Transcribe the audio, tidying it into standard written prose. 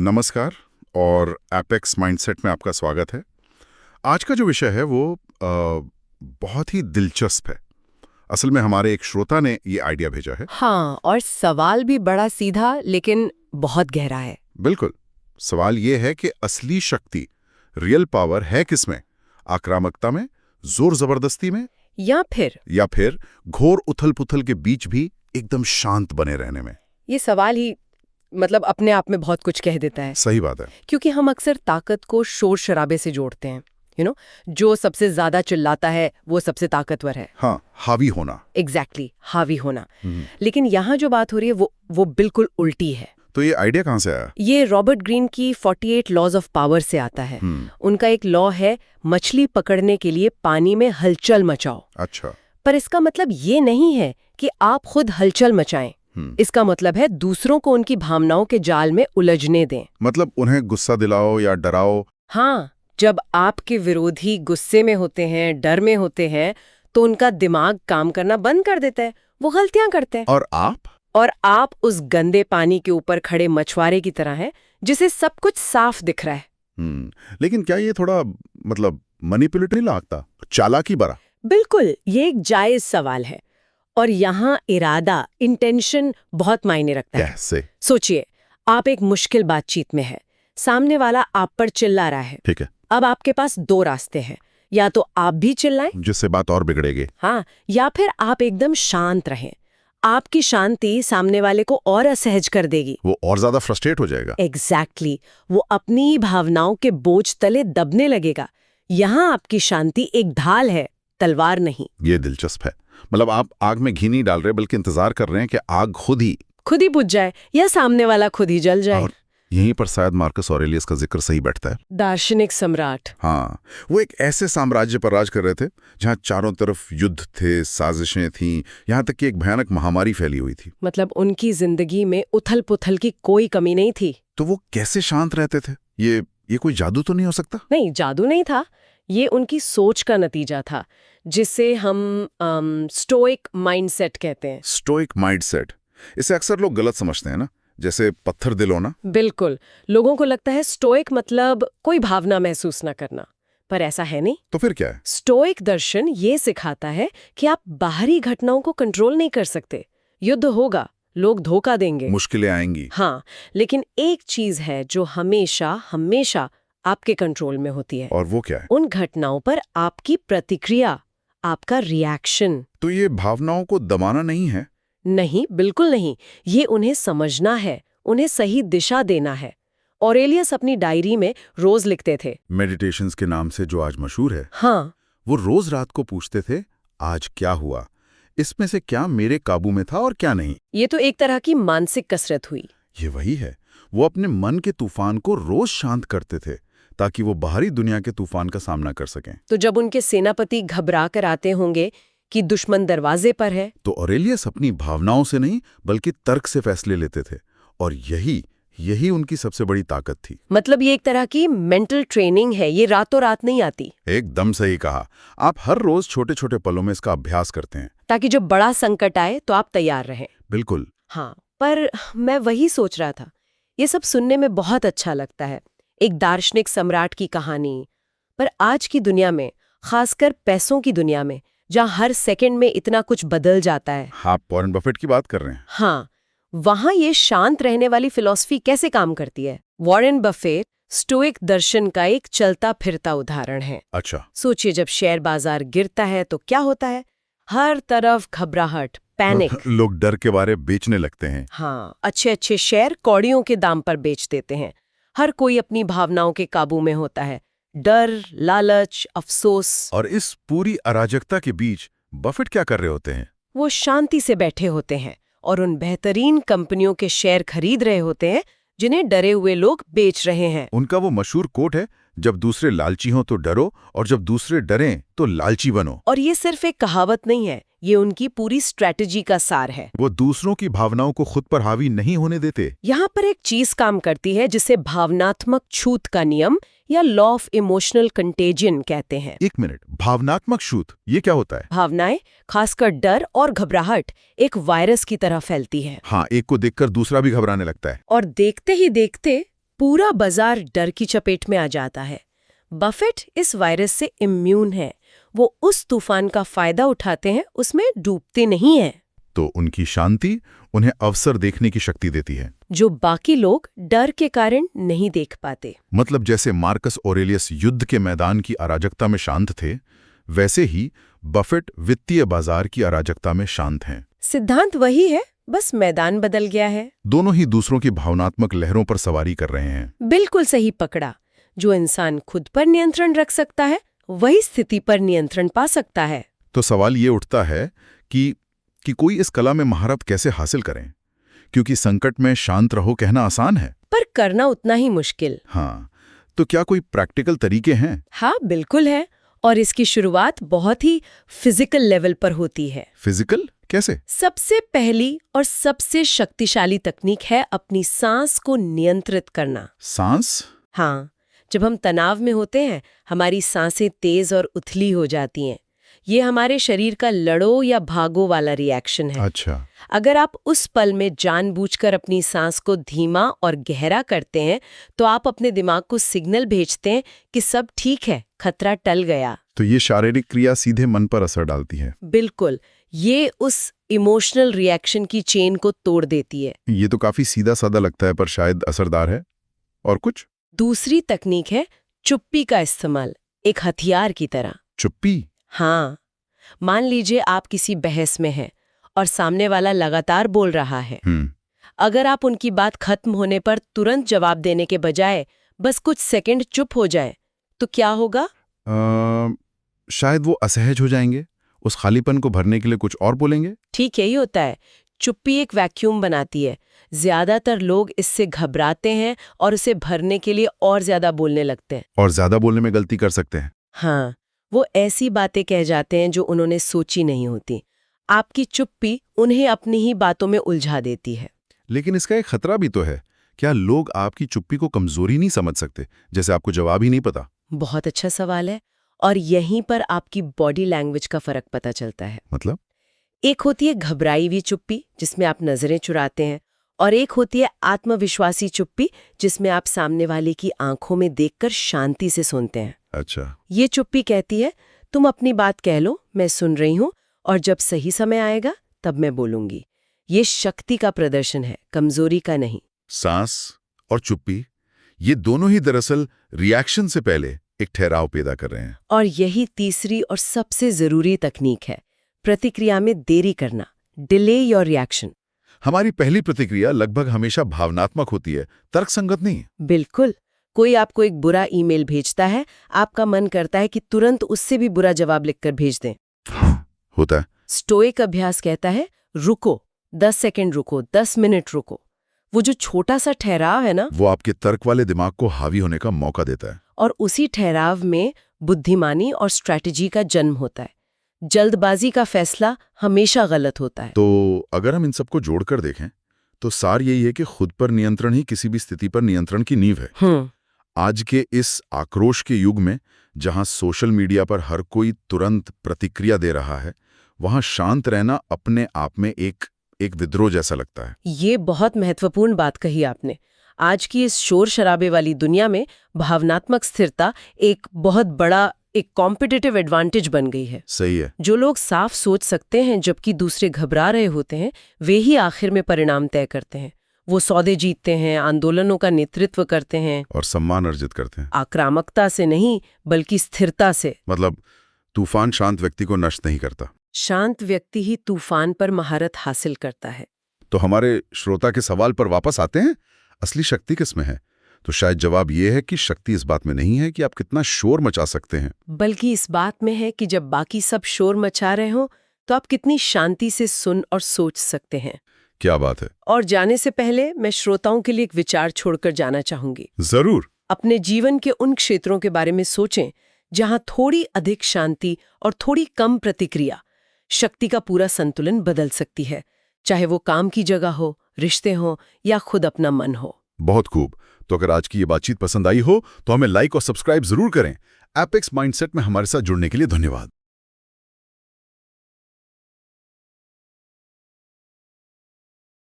नमस्कार और apex mindset में आपका स्वागत है। आज का जो विषय है वो बहुत ही दिलचस्प है। असल में हमारे एक श्रोता ने ये आइडिया भेजा है। हाँ, और सवाल भी बड़ा सीधा लेकिन बहुत गहरा है। बिल्कुल। सवाल ये है कि असली शक्ति, रियल पावर है किसमें? आक्रामकता में, जोर जबरदस्ती में, या फिर घोर उथल पुथल के बीच भी एकदम शांत बने रहने में? ये सवाल ही अपने आप में बहुत कुछ कह देता है। सही बात है। क्योंकि हम अक्सर ताकत को शोर शराबे से जोड़ते हैं। जो सबसे ज्यादा चिल्लाता है वो सबसे ताकतवर है। हाँ, हावी होना। एग्जैक्टली, हावी होना। लेकिन यहाँ जो बात हो रही है वो बिल्कुल उल्टी है। तो ये आइडिया कहाँ से आया? ये रॉबर्ट ग्रीन की 48 लॉज ऑफ पावर से आता है। उनका एक लॉ है, मछली पकड़ने के लिए पानी में हलचल मचाओ। अच्छा। पर इसका मतलब ये नहीं है कि आप खुद हलचल मचाएं। इसका मतलब है दूसरों को उनकी भावनाओं के जाल में उलझने दें। मतलब उन्हें गुस्सा दिलाओ या डराओ। हाँ, जब आपके विरोधी गुस्से में होते हैं, डर में होते हैं, तो उनका दिमाग काम करना बंद कर देता है, वो गलतियां करते हैं। और आप उस गंदे पानी के ऊपर खड़े मछुआरे की तरह हैं, जिसे सब कुछ साफ दिख रहा है। लेकिन क्या ये थोड़ा मैनिपुलेटरी लगता? चालाकी भरा? बिल्कुल, ये एक जायज सवाल है। और यहाँ इरादा, इंटेंशन बहुत मायने रखता है। कैसे? सोचिए, आप एक मुश्किल बातचीत में है, सामने वाला आप पर चिल्ला रहा है। ठीक है। अब आपके पास दो रास्ते हैं, या तो आप भी चिल्लाएं, जिससे बात और बिगड़ेगी। हाँ, या फिर आप एकदम शांत रहें। आपकी शांति सामने वाले को और असहज कर देगी। वो और ज्यादा फ्रस्ट्रेट हो जाएगा। एग्जैक्टली, वो अपनी भावनाओं के बोझ तले दबने लगेगा। यहाँ आपकी शांति एक ढाल है, तलवार नहीं। ये दिलचस्प है। मतलब आप आग में घी नहीं डाल रहे, बल्कि इंतजार कर रहे हैं कि आग खुद ही बुझ जाए या सामने वाला खुद ही जल जाए। और यहीं पर शायद मार्कस ऑरेलियस का जिक्र सही बैठता है। दार्शनिक सम्राट। हाँ, वो एक ऐसे साम्राज्य पर राज कर रहे थे जहाँ चारों तरफ युद्ध थे, साजिशें थीं, यहाँ तक कि एक भयानक महामारी फैली हुई थी। मतलब उनकी जिंदगी में उथल पुथल की कोई कमी नहीं थी। तो वो कैसे शांत रहते थे? ये कोई जादू तो नहीं हो सकता? नहीं, जादू नहीं था। ये उनकी सोच का नतीजा था, जिसे हम स्टोइक माइंडसेट कहते हैं। स्टोइक माइंडसेट, इसे अक्सर लोग गलत समझते हैं ना, जैसे पत्थर दिल होना। बिल्कुल, लोगों को लगता है स्टोइक मतलब कोई भावना महसूस न करना, पर ऐसा है नहीं। तो फिर क्या है? स्टोइक दर्शन ये सिखाता है कि आप बाहरी घटनाओं को कंट्रोल नहीं कर सकते। युद्ध होगा, लोग धोखा देंगे, मुश्किलें आएंगी। हाँ, लेकिन एक चीज है जो हमेशा हमेशा आपके कंट्रोल में होती है। और वो क्या है? उन घटनाओं पर आपकी प्रतिक्रिया, आपका रिएक्शन। तो ये भावनाओं को दबाना नहीं है? नहीं, बिल्कुल नहीं। ये उन्हें समझना है, उन्हें सही दिशा देना है। ऑरेलियस अपनी डायरी में रोज लिखते थे, मेडिटेशंस के नाम से जो आज मशहूर है। हाँ, वो रोज रात को पूछते थे, आज क्या हुआ, इसमें से क्या मेरे काबू में था और क्या नहीं। ये तो एक तरह की मानसिक कसरत हुई। ये वही है, वो अपने मन के तूफान को रोज शांत करते थे ताकि वो बाहरी दुनिया के तूफान का सामना कर सकें। तो जब उनके सेनापति घबरा कर आते होंगे कि दुश्मन दरवाजे पर है, तो ऑरेलियस अपनी भावनाओं से नहीं बल्कि तर्क से फैसले लेते थे, और यही उनकी सबसे बड़ी ताकत थी। मतलब ये एक तरह की मेंटल ट्रेनिंग है, ये रातों रात नहीं आती। एकदम सही कहा। आप हर रोज छोटे छोटे पलों में इसका अभ्यास करते हैं ताकि जब बड़ा संकट आए तो आप तैयार रहें। बिल्कुल। हाँ, पर मैं वही सोच रहा था, ये सब सुनने में बहुत अच्छा लगता है, एक दार्शनिक सम्राट की कहानी। पर आज की दुनिया में, खासकर पैसों की दुनिया में, जहाँ हर सेकंड में इतना कुछ बदल जाता है। आप वॉरेन बफेट की बात कर रहे हैं? हाँ, वहाँ ये शांत रहने वाली फिलॉसफी कैसे काम करती है? वॉरेन बफेट स्टोइक दर्शन का एक चलता फिरता उदाहरण है। अच्छा। सोचिए, जब शेयर बाजार गिरता है तो क्या होता है? हर तरफ घबराहट, पैनिक। लोग डर के बारे बेचने लगते हैं। हाँ, अच्छे अच्छे शेयर कौड़ियों के दाम पर बेच देते हैं। हर कोई अपनी भावनाओं के काबू में होता है, डर, लालच, अफसोस। और इस पूरी अराजकता के बीच बफेट क्या कर रहे होते हैं? वो शांति से बैठे होते हैं और उन बेहतरीन कंपनियों के शेयर खरीद रहे होते हैं जिन्हें डरे हुए लोग बेच रहे हैं। उनका वो मशहूर कोट है, जब दूसरे लालची हों तो डरो, और जब दूसरे डरें तो लालची बनो। और ये सिर्फ एक कहावत नहीं है, ये उनकी पूरी स्ट्रैटेजी का सार है। वो दूसरों की भावनाओं को खुद पर हावी नहीं होने देते। यहाँ पर एक चीज काम करती है जिसे भावनात्मक छूत का नियम या लॉ ऑफ इमोशनल कंटेजियन कहते हैं। एक मिनट, भावनात्मक छूत, ये क्या होता है? भावनाएं, खासकर डर और घबराहट, एक वायरस की तरह फैलती है। हाँ, एक को देखकर दूसरा भी घबराने लगता है। और देखते ही देखते पूरा बाजार डर की चपेट में आ जाता है। बफेट इस वायरस से इम्यून है, वो उस तूफान का फायदा उठाते हैं, उसमें डूबते नहीं हैं। तो उनकी शांति उन्हें अवसर देखने की शक्ति देती है जो बाकी लोग डर के कारण नहीं देख पाते। मतलब जैसे मार्कस ऑरेलियस युद्ध के मैदान की अराजकता में शांत थे, वैसे ही बफेट वित्तीय बाजार की अराजकता में शांत हैं। सिद्धांत वही है, बस मैदान बदल गया है। दोनों ही दूसरों की भावनात्मक लहरों पर सवारी कर रहे हैं। बिल्कुल सही पकड़ा। जो इंसान खुद पर नियंत्रण रख सकता है, वही स्थिति पर नियंत्रण पा सकता है। तो सवाल ये उठता है कि कोई इस कला में महारत कैसे हासिल करें, क्योंकि संकट में शांत रहो कहना आसान है, पर करना उतना ही मुश्किल। हाँ, तो क्या कोई प्रैक्टिकल तरीके हैं? हाँ, बिल्कुल है। और इसकी शुरुआत बहुत ही फिजिकल लेवल पर होती है। फिजिकल कैसे? सबसे पहली और सबसे शक्तिशाली तकनीक है अपनी सांस को नियंत्रित करना। सांस? हाँ, जब हम तनाव में होते हैं, हमारी सांसें तेज और उथली हो जाती हैं। ये हमारे शरीर का लड़ो या भागो वाला रिएक्शन है। अच्छा। अगर आप उस पल में जानबूझकर अपनी सांस को धीमा और गहरा करते हैं, तो आप अपने दिमाग को सिग्नल भेजते हैं कि सब ठीक है, खतरा टल गया। तो ये शारीरिक क्रिया सीधे मन पर असर डालती है? बिल्कुल, ये उस इमोशनल रिएक्शन की चेन को तोड़ देती है। ये तो काफी सीधा साधा लगता है, पर शायद असरदार है। और कुछ? दूसरी तकनीक है चुप्पी का इस्तेमाल, एक हथियार की तरह। चुप्पी? हाँ, मान लीजिए आप किसी बहस में हैं और सामने वाला लगातार बोल रहा है। अगर आप उनकी बात खत्म होने पर तुरंत जवाब देने के बजाय बस कुछ सेकंड चुप हो जाएं, तो क्या होगा? शायद वो असहज हो जाएंगे, उस खालीपन को भरने के लिए कुछ और बोलेंगे। ठीक यही होता है। चुप्पी एक वैक्यूम बनाती है। ज्यादातर लोग इससे घबराते हैं और उसे भरने के लिए और ज्यादा बोलने लगते हैं। और ज्यादा बोलने में गलती कर सकते हैं। हाँ, वो ऐसी बातें कह जाते हैं जो उन्होंने सोची नहीं होती। आपकी चुप्पी उन्हें अपनी ही बातों में उलझा देती है। लेकिन इसका एक खतरा भी तो है। क्या लोग आपकी चुप्पी को कमजोरी नहीं समझ सकते, जैसे आपको जवाब ही नहीं पता? बहुत अच्छा सवाल है। और यहीं पर आपकी बॉडी लैंग्वेज का फर्क पता चलता है। मतलब? एक होती है घबराई हुई चुप्पी, जिसमें आप नजरें चुराते हैं, और एक होती है आत्मविश्वासी चुप्पी, जिसमें आप सामने वाले की आंखों में देखकर शांति से सुनते हैं। अच्छा। ये चुप्पी कहती है, तुम अपनी बात कह लो, मैं सुन रही हूं, और जब सही समय आएगा तब मैं बोलूंगी। ये शक्ति का प्रदर्शन है, कमजोरी का नहीं। सांस और चुप्पी, ये दोनों ही दरअसल रिएक्शन से पहले एक ठहराव पैदा कर रहे हैं। और यही तीसरी और सबसे जरूरी तकनीक है, प्रतिक्रिया में देरी करना, डिले योर रिएक्शन। हमारी पहली प्रतिक्रिया लगभग हमेशा भावनात्मक होती है, तर्कसंगत नहीं। बिल्कुल। कोई आपको एक बुरा ईमेल भेजता है, आपका मन करता है कि तुरंत उससे भी बुरा जवाब लिखकर भेज दें। होता है। स्टोइक अभ्यास कहता है, रुको, 10 सेकंड रुको, 10 मिनट रुको। वो जो छोटा सा ठहराव है ना, वो आपके तर्क वाले दिमाग को हावी होने का मौका देता है। और उसी ठहराव में बुद्धिमानी और स्ट्रैटेजी का जन्म होता है। जल्दबाजी का फैसला हमेशा गलत होता है। तो अगर हम इन सबको जोड़कर देखें, तो सार यही है कि खुद पर नियंत्रण ही किसी भी स्थिति पर नियंत्रण की नींव है। आज के इस आक्रोश के युग में, जहां सोशल मीडिया पर हर कोई तुरंत प्रतिक्रिया दे रहा है, वहां शांत रहना अपने आप में एक विद्रोह जैसा लगता है। ये बहुत महत्वपूर्ण बात कही आपने। आज की इस शोर शराबे वाली दुनिया में भावनात्मक स्थिरता एक बहुत बड़ा कॉम्पिटिटिव एडवांटेज बन गई है। सही है। जो लोग साफ सोच सकते हैं जबकि दूसरे घबरा रहे होते हैं, वे ही आखिर में परिणाम तय करते हैं। वो सौदे जीतते हैं, आंदोलनों का नेतृत्व करते हैं और सम्मान अर्जित करते हैं। आक्रामकता से नहीं, बल्कि स्थिरता से। मतलब तूफान शांत व्यक्ति को नष्ट नहीं करता। शांत व्यक्ति ही तूफान पर महारत हासिल करता है। तो हमारे श्रोता के सवाल पर वापस आते हैं, असली शक्ति किसमें है? तो शायद जवाब यह है कि शक्ति इस बात में नहीं है कि आप कितना शोर मचा सकते हैं, बल्कि इस बात में है कि जब बाकी सब शोर मचा रहे हो, तो आप कितनी शांति से सुन और सोच सकते हैं। क्या बात है। और जाने से पहले मैं श्रोताओं के लिए एक विचार छोड़कर जाना चाहूंगी। जरूर। अपने जीवन के उन क्षेत्रों के बारे में सोचें जहां थोड़ी अधिक शांति और थोड़ी कम प्रतिक्रिया शक्ति का पूरा संतुलन बदल सकती है, चाहे वो काम की जगह हो, रिश्ते हो या खुद अपना मन हो। बहुत खूब। तो अगर आज की ये बातचीत पसंद आई हो तो हमें लाइक और सब्सक्राइब जरूर करें। एपेक्स माइंडसेट में हमारे साथ जुड़ने के लिए धन्यवाद।